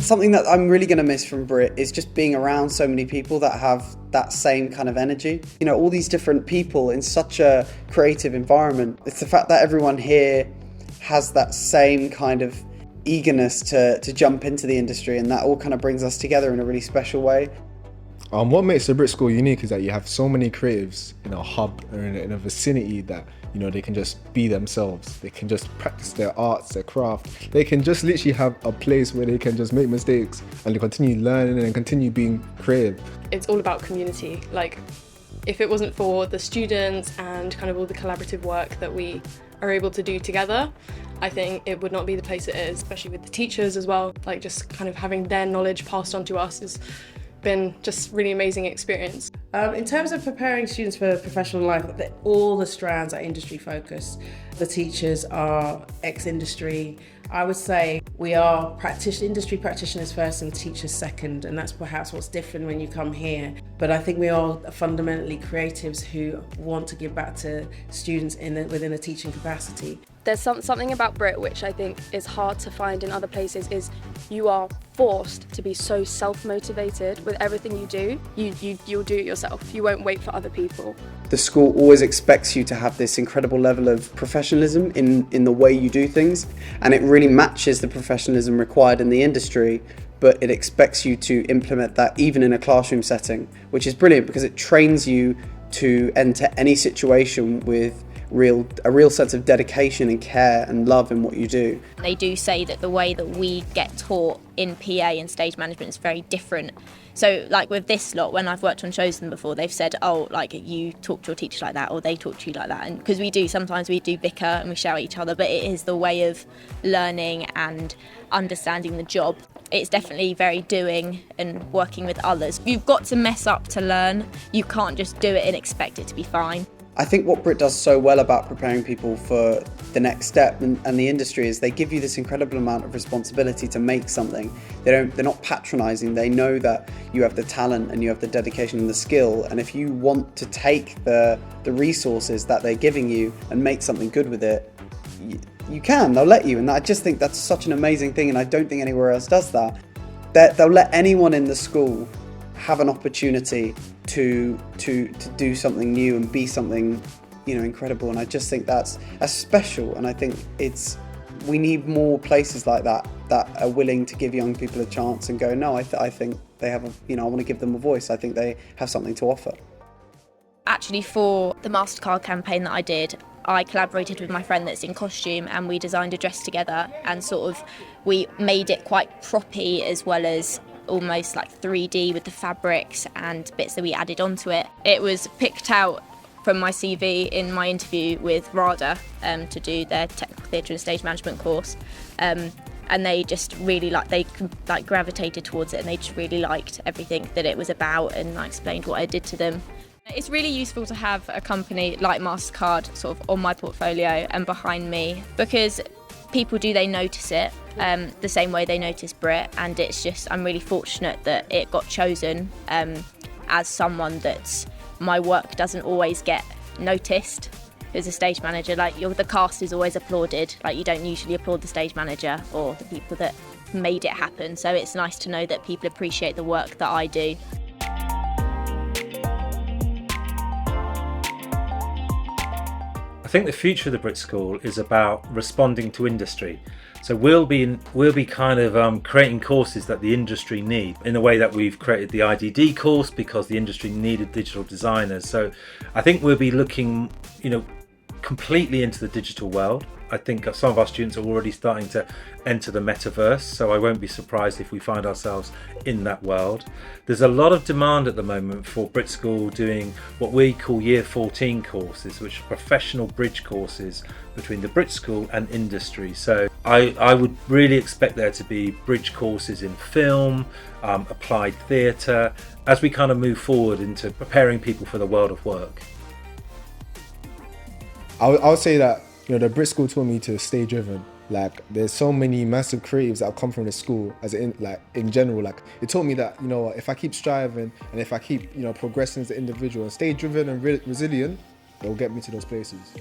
Something that I'm really going to miss from BRIT is just being around so many people that have that same kind of energy. You know, all these different people in such a creative environment. It's the fact that everyone here has that same kind of eagerness to jump into the industry, and that all kind of brings us together in a really special way. What makes the BRIT School unique is that you have so many creatives in a hub or in a vicinity that, you know, they can just be themselves. They can just practice their arts, their craft. They can just literally have a place where they can just make mistakes and they continue learning and continue being creative. It's all about community. Like, if it wasn't for the students and kind of all the collaborative work that we are able to do together, I think it would not be the place it is, especially with the teachers as well. Like, just kind of having their knowledge passed on to us has been just really amazing experience. In terms of preparing students for professional life, all the strands are industry focused. The teachers are ex-industry. I would say we are industry practitioners first and teachers second, and that's perhaps what's different when you come here. But I think we are fundamentally creatives who want to give back to students within a teaching capacity. There's something about BRIT which I think is hard to find in other places, is you are forced to be so self-motivated with everything you do. You'll do it yourself. You won't wait for other people. The school always expects you to have this incredible level of professionalism in the way you do things, and it really matches the professionalism required in the industry, but it expects you to implement that even in a classroom setting, which is brilliant because it trains you to enter any situation with a real sense of dedication and care and love in what you do. They do say that the way that we get taught in PA and stage management is very different. So like with this lot, when I've worked on shows with them before, they've said, oh, like you talk to your teacher like that, or they talk to you like that. And because sometimes we do bicker and we shout at each other, but it is the way of learning and understanding the job. It's definitely very doing and working with others. You've got to mess up to learn. You can't just do it and expect it to be fine. I think what BRIT does so well about preparing people for the next step and the industry is they give you this incredible amount of responsibility to make something. They're not patronising. They know that you have the talent and you have the dedication and the skill, and if you want to take the resources that they're giving you and make something good with it, you can. They'll let you, and I just think that's such an amazing thing, and I don't think anywhere else does that. They'll let anyone in the school have an opportunity to do something new and be something, you know, incredible, and I just think that's special, and I think we need more places like that are willing to give young people a chance and go, no, I think they have I want to give them a voice. I think they have something to offer. Actually, for the Mastercard campaign that I did, I collaborated with my friend that's in costume, and we designed a dress together, and sort of we made it quite proppy as well as almost like 3D with the fabrics and bits that we added onto it. It was picked out from my CV in my interview with RADA to do their technical theatre and stage management course, and they just really gravitated towards it, and they just really liked everything that it was about, and I explained what I did to them. It's really useful to have a company like Mastercard sort of on my portfolio and behind me, because they notice it the same way they notice BRIT, and I'm really fortunate that it got chosen as someone that my work doesn't always get noticed. As a stage manager, the cast is always applauded, you don't usually applaud the stage manager or the people that made it happen, so it's nice to know that people appreciate the work that I do. I think the future of the BRIT School is about responding to industry. So we'll be kind of creating courses that the industry need, in the way that we've created the IDD course because the industry needed digital designers. So I think we'll be looking, completely into the digital world. I think some of our students are already starting to enter the metaverse, so I won't be surprised if we find ourselves in that world. There's a lot of demand at the moment for BRIT School doing what we call Year 14 courses, which are professional bridge courses between the BRIT School and industry. So I would really expect there to be bridge courses in film, applied theatre, as we kind of move forward into preparing people for the world of work. I would say that the BRIT School taught me to stay driven. There's so many massive creatives that have come from the school, in general. It taught me that, if I keep striving and if I keep, progressing as an individual and stay driven and resilient, it'll get me to those places.